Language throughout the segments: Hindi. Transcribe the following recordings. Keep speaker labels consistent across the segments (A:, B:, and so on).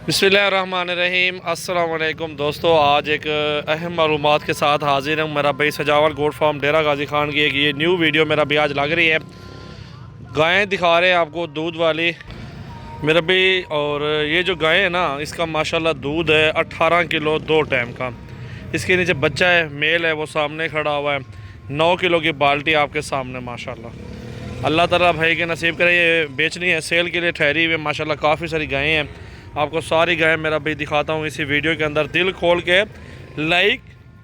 A: बिस्मिल्लाहिर्रहमानिर्रहीम। अस्सलाम वालेकुम दोस्तों, आज एक अहम मालूमात के साथ हाजिर हूँ। मेरा भाई सजावल गोट फार्म डेरा गाजी खान की एक ये न्यू वीडियो मेरा भी आज लग रही है। गायें दिखा रहे हैं आपको दूध वाली मेरा भाई। और ये जो गाय है ना, इसका माशाल्लाह दूध है 18 किलो 2 टाइम का। इसके नीचे बच्चा है, मेल है, वो सामने खड़ा हुआ है। 9 किलो की बाल्टी आपके सामने माशाल्लाह। अल्लाह ताला भाई के नसीब करे। ये बेचनी है, सेल के लिए ठहरी हुई है माशाल्लाह। काफ़ी सारी गायें हैं, आपको सारी गायें मेरा भाई दिखाता हूँ इसी वीडियो के अंदर। दिल खोल के लाइक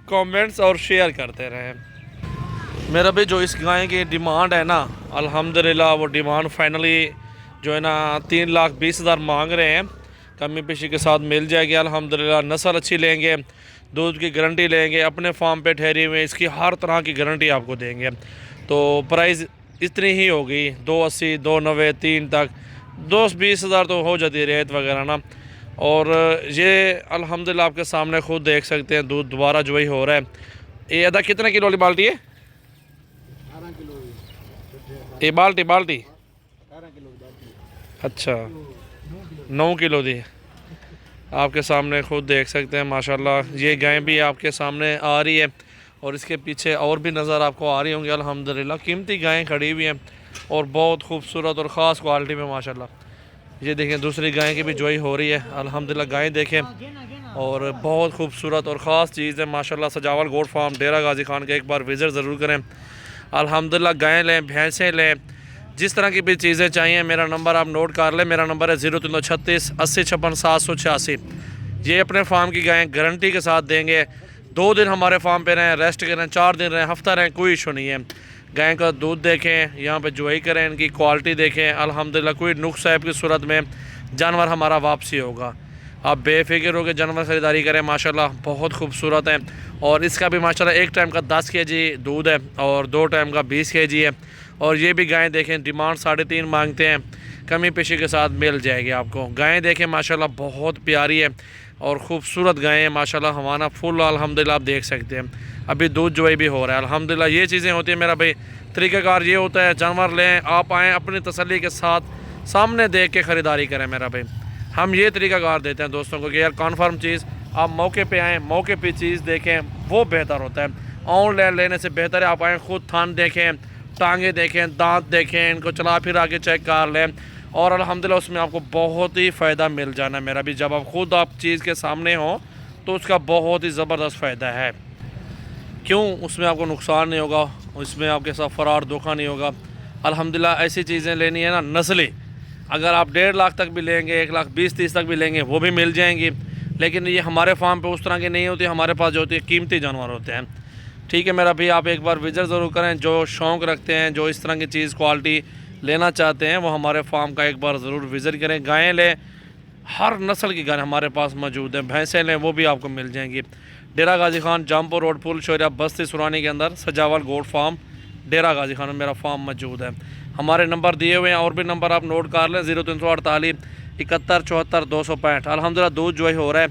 A: कमेंट्स और शेयर करते रहें मेरा भाई। जो इस गाय की डिमांड है ना, अल्हम्दुलिल्लाह वो डिमांड फाइनली जो है ना 3,20,000 मांग रहे हैं। कमी पेशी के साथ मिल जाएगी अल्हम्दुलिल्लाह। नस्ल अच्छी लेंगे, दूध की गारंटी लेंगे, अपने फार्म पे ठहरी हुए, इसकी हर तरह की गारंटी आपको देंगे। तो प्राइस इतनी ही होगी, 280, 290, 3 तक, 2-20,000 तो हो जाती है रेत वगैरह ना। और ये अल्हम्दुलिल्लाह आपके सामने खुद देख सकते हैं, दूध दोबारा जो ही हो रहा है। ये अदा कितने किलो वाली बाल्टी है?
B: 18 किलो
A: ये बाल्टी बाल्टी
B: 18 किलो की बाल्टी है।
A: अच्छा, 9 किलो दी आपके सामने खुद देख सकते हैं माशाल्लाह। ये गाय भी आपके सामने आ रही है और इसके पीछे और भी नज़र आपको आ रही होंगी अल्हम्दुलिल्लाह। कीमती गायें खड़ी हुई हैं और बहुत खूबसूरत और ख़ास क्वालिटी में माशाल्लाह। ये देखें, दूसरी गाय की भी जोई हो रही है अल्हम्दुलिल्लाह। गाय देखें, और बहुत खूबसूरत और ख़ास चीज़ है माशाल्लाह। सजावल गोट फार्म डेरा गाजी खान के एक बार विज़िट ज़रूर करें अल्हम्दुलिल्लाह। गायें लें, भैंसें लें, जिस तरह की भी चीज़ें चाहिए मेरा नंबर आप नोट कर लें। मेरा नंबर है 0336 80 56 786। ये अपने फार्म की गायें गारंटी के साथ देंगे। 2 दिन हमारे फार्म पे रहें, रेस्ट करें, 4 दिन रहें, हफ्ता रहें, कोई इशू नहीं है। गाय का दूध देखें, यहाँ पे जुआई करें, इनकी क्वालिटी देखें अल्हम्दुलिल्लाह। कोई नुक्स साहब की सूरत में जानवर हमारा वापसी होगा। आप बेफिक्र होकर जानवर ख़रीदारी करें माशाल्लाह, बहुत खूबसूरत है। और इसका भी माशाल्लाह एक टाइम का 10 केजी दूध है और 2 टाइम का 20 केजी है। और ये भी गायें देखें, डिमांड 3.5 मांगते हैं, कमी पेशी के साथ मिल जाएगी आपको। गायें देखें माशाल्लाह, बहुत प्यारी है और ख़ूबसूरत गायें हैं माशाल्लाह। हमारा फुल अल्हम्दुलिल्लाह आप देख सकते हैं। अभी दूध जो भी हो रहा है अल्हम्दुलिल्लाह। ये चीज़ें होती हैं मेरा भाई। तरीक़ाकार ये होता है, जानवर लें, आप आएँ अपनी तसल्ली के साथ, सामने देख के ख़रीदारी करें मेरा भाई। हम ये तरीक़ाकार देते हैं दोस्तों को कि यार कन्फर्म चीज़, आप मौके पे आएँ, मौके पे चीज़ देखें, वो बेहतर होता है। ऑनलाइन लेने से बेहतर है आप आएँ, खुद थान देखें, टांगे देखें, दांत देखें, इनको चला फिर आगे चेक कर लें। और अल्हम्दुलिल्लाह उसमें आपको बहुत ही फ़ायदा मिल जाना है मेरा भी। जब आप खुद आप चीज़ के सामने हो तो उसका बहुत ही ज़बरदस्त फ़ायदा है। क्यों? उसमें आपको नुकसान नहीं होगा, उसमें आपके साथ फ़रार धोखा नहीं होगा अल्हम्दुलिल्लाह। ऐसी चीज़ें लेनी है ना नस्ली, अगर आप 1.5 लाख तक भी लेंगे, 1,20,30 तक भी लेंगे, वो भी मिल जाएंगी। लेकिन ये हमारे फार्म पे उस तरह की नहीं होती। हमारे पास जो होती है कीमती जानवर होते हैं। ठीक है मेरा भाई, आप एक बार विज़िट ज़रूर करें। जो शौक़ रखते हैं, जो इस तरह की चीज़ क्वालिटी लेना चाहते हैं, वो हमारे फार्म का एक बार ज़रूर विज़िट करें। गायें लें, हर नस्ल की गाय हमारे पास मौजूद है। भैंसें लें, वो भी आपको मिल जाएंगी। डेरा गाजी खान, जामपुर रोड, पुल शोरिया, बस्ती सुरानी के अंदर सजावल गोट फार्म डेरा गाजी खान में मेरा फार्म मौजूद है। हमारे नंबर दिए हुए हैं, और भी नंबर आप नोट कर लें, 0348 71 74 265। अल्हम्दुलिल्लाह दूध जोई हो रहा है,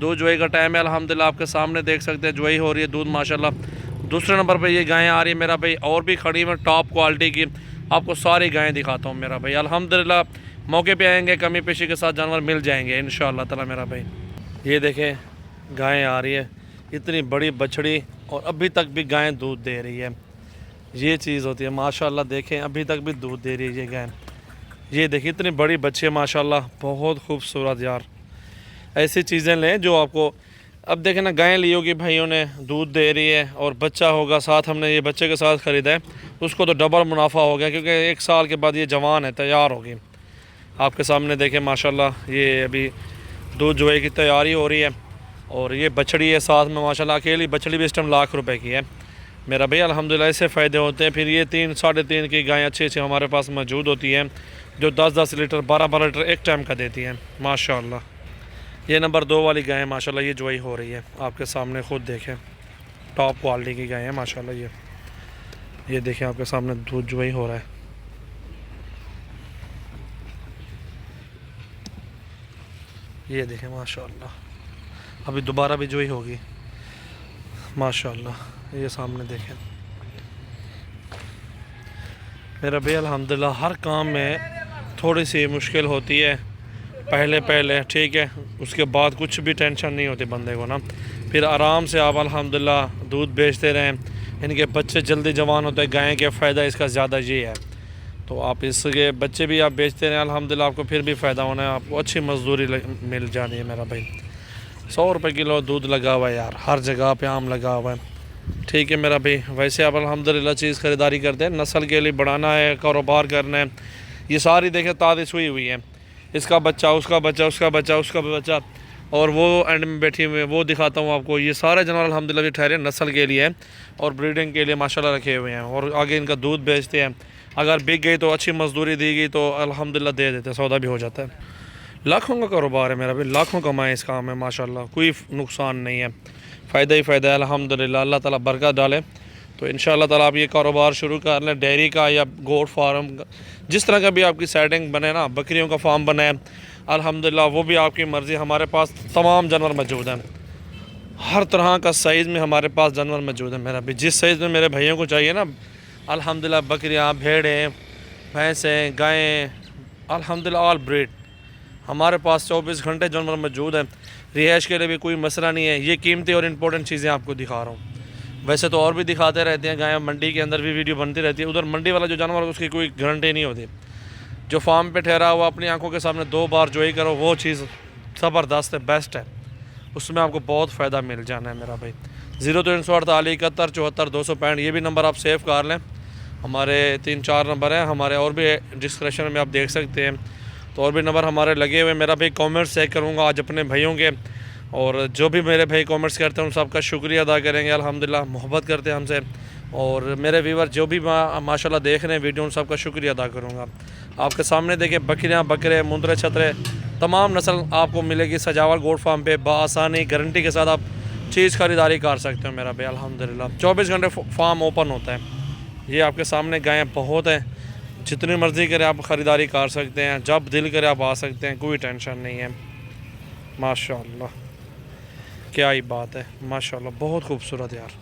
A: दूध जोई का टाइम है अल्हम्दुलिल्लाह। आपके सामने देख सकते हैं जोई हो रही है दूध माशाल्लाह। दूसरे नंबर पे ये गायें आ रही है मेरा भाई, और भी खड़ी हैं टॉप क्वालिटी की। आपको सारी गायें दिखाता हूँ मेरा भाई अल्हम्दुलिल्लाह। मौके पे आएंगे, कमी पेशी के साथ जानवर मिल जाएंगे इंशाअल्लाह ताला मेरा भाई। ये देखें, गायें आ रही है, इतनी बड़ी बछड़ी, और अभी तक भी गायें दूध दे रही है। ये चीज़ होती है माशाल्लाह। देखें, अभी तक भी दूध दे रही है ये गाय। ये देखिए, इतनी बड़ी बच्ची है माशाल्लाह, बहुत खूबसूरत यार। ऐसी चीज़ें लें जो आपको, अब देखें ना, गायें ली होगी भाइयों ने, दूध दे रही है और बच्चा होगा साथ, हमने ये बच्चे के साथ ख़रीदा है, उसको तो डबल मुनाफा हो गया, क्योंकि 1 साल के बाद ये जवान है, तैयार होगी। आपके सामने देखें माशाल्लाह, ये अभी दूध जोए की तैयारी हो रही है। और ये बछड़ी है साथ में माशाल्लाह। अकेली बछड़ी भी इस टाइम ₹1,00,000 की है मेरा भाई अल्हम्दुलिल्लाह। इससे फ़ायदे होते हैं। फिर ये 3 साढ़े 3 की गायें अच्छी अच्छी हमारे पास मौजूद होती हैं, जो 10-10 लीटर 12-12 लीटर एक टाइम का देती हैं माशाल्लाह। ये नंबर 2 वाली गाय माशाल्लाह, ये जोई हो रही है आपके सामने, खुद देखें, टॉप क्वालिटी की गाय है माशाल्लाह। ये देखें, आपके सामने दूध जोई हो रहा है। ये देखें माशाल्लाह, अभी दोबारा भी जोई होगी माशाल्लाह। ये सामने देखें मेरा भाई अल्हम्दुलिल्लाह। हर काम में थोड़ी सी मुश्किल होती है, पहले पहले, ठीक है। उसके बाद कुछ भी टेंशन नहीं होती बंदे को ना, फिर आराम से आप अल्हम्दुलिल्लाह दूध बेचते रहें, इनके बच्चे जल्दी जवान होते हैं। गाय के फ़ायदा इसका ज़्यादा ये है, तो आप इसके बच्चे भी आप बेचते रहें अल्हम्दुलिल्लाह, आपको फिर भी फ़ायदा होना है, आपको अच्छी मजदूरी मिल जानी है मेरा भाई। 100 रुपये किलो दूध लगा हुआ है यार, हर जगह पे आम लगा हुआ है, ठीक है मेरा भाई। वैसे आप अल्हम्दुलिल्लाह चीज़ ख़रीदारी करते हैं, नस्ल के लिए बढ़ाना है, कारोबार करना है। ये सारी देखें ताज़ी सुई हुई है, इसका बच्चा, उसका बच्चा, उसका बच्चा, उसका बच्चा, और वो एंड में बैठी हुई है, वो दिखाता हूँ आपको। ये सारे जानवर अल्हम्दुलिल्लाह ठहरे नस्ल के लिए है और ब्रीडिंग के लिए माशाल्लाह रखे हुए हैं, और आगे इनका दूध बेचते हैं। अगर बिक गई तो अच्छी मजदूरी दी गई तो अल्हम्दुलिल्लाह दे देते हैं, सौदा भी हो जाता है। लाखों का कारोबार है मेरा भाई, लाखों कमाए इस काम में माशाल्लाह, कोई नुकसान नहीं है, फ़ायदा ही फ़ायदा है अल्हम्दुलिल्लाह। अल्लाह ताला बरकत डाले, तो इंशाअल्लाह ताला आप ये कारोबार शुरू कर लें, डेयरी का या गोट फार्म, जिस तरह का भी आपकी सेटिंग बने ना, बकरियों का फार्म बने अल्हम्दुलिल्लाह, वो भी आपकी मर्ज़ी। हमारे पास तमाम जानवर मौजूद हैं, हर तरह का साइज़ में हमारे पास जानवर मौजूद है मेरा भी, जिस साइज़ में मेरे भाइयों को चाहिए ना अल्हम्दुलिल्लाह। बकरियाँ, भेड़ें, भैंसें, गायें, अल्हम्दुलिल्लाह ऑल ब्रीड हमारे पास 24 घंटे जानवर मौजूद हैं। रिहाइश के लिए भी कोई मसला नहीं है। ये कीमती और इम्पोर्टेंट चीज़ें आपको दिखा रहा हूँ, वैसे तो और भी दिखाते रहते हैं, गाय मंडी के अंदर भी वीडियो बनती रहती है। उधर मंडी वाला जो जानवर है उसकी कोई गारंटी नहीं होती। जो फार्म पे ठहरा हुआ अपनी आंखों के सामने 2 बार जोई करो, वो चीज़ ज़बरदस्त है, बेस्ट है, उसमें आपको बहुत फ़ायदा मिल जाना है मेरा भाई। 0348 71 74 265 ये भी नंबर आप सेव कर लें। हमारे 3-4 नंबर हैं हमारे, और भी डिस्क्रिप्शन में आप देख सकते हैं, तो और भी नंबर हमारे लगे हुए। मेरा भाई कमेंट्स चेक करूँगा आज अपने भाइयों के, और जो भी मेरे भाई कमेंट्स करते हैं उन सबका शुक्रिया अदा करेंगे। अल्हम्दुलिल्लाह मोहब्बत करते हैं हमसे, और मेरे व्यूवर जो भी माशाल्लाह देख रहे हैं वीडियो, उन सबका शुक्रिया अदा करूँगा। आपके सामने देखें बकरियाँ, बकरे, मुंदरे, छतरे, तमाम नस्ल आपको मिलेगी सजावल गोट फार्म पे बआसानी, गारंटी के साथ आप चीज़ ख़रीदारी कर सकते हो मेरा भाई अल्हम्दुलिल्लाह। 24 घंटे फार्म ओपन होता है। ये आपके सामने गायें बहुत हैं, जितनी मर्ज़ी करे आप ख़रीदारी कर सकते हैं, जब दिल करे आप आ सकते हैं, कोई टेंशन नहीं है। माशाल्लाह क्या ही बात है, माशाल्लाह बहुत खूबसूरत यार।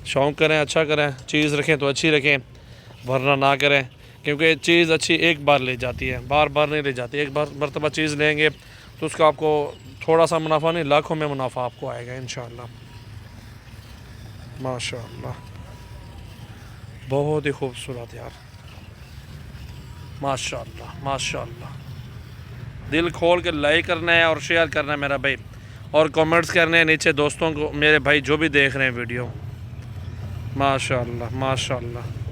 A: शौक़ करें, अच्छा करें, चीज़ रखें तो अच्छी रखें, वरना ना करें, क्योंकि चीज़ अच्छी एक बार ले जाती है, बार बार नहीं ले जाती। एक बार मरतबा चीज़ लेंगे तो उसका आपको थोड़ा सा मुनाफा नहीं, लाखों में मुनाफा आपको आएगा इंशाअल्लाह। माशाअल्लाह बहुत ही खूबसूरत यार, माशाअल्लाह माशाअल्लाह। दिल खोल के लाइक करना है और शेयर करना है मेरा भाई, और कमेंट्स करने हैं नीचे दोस्तों को, मेरे भाई जो भी देख रहे हैं वीडियो। माशाअल्लाह माशाअल्लाह।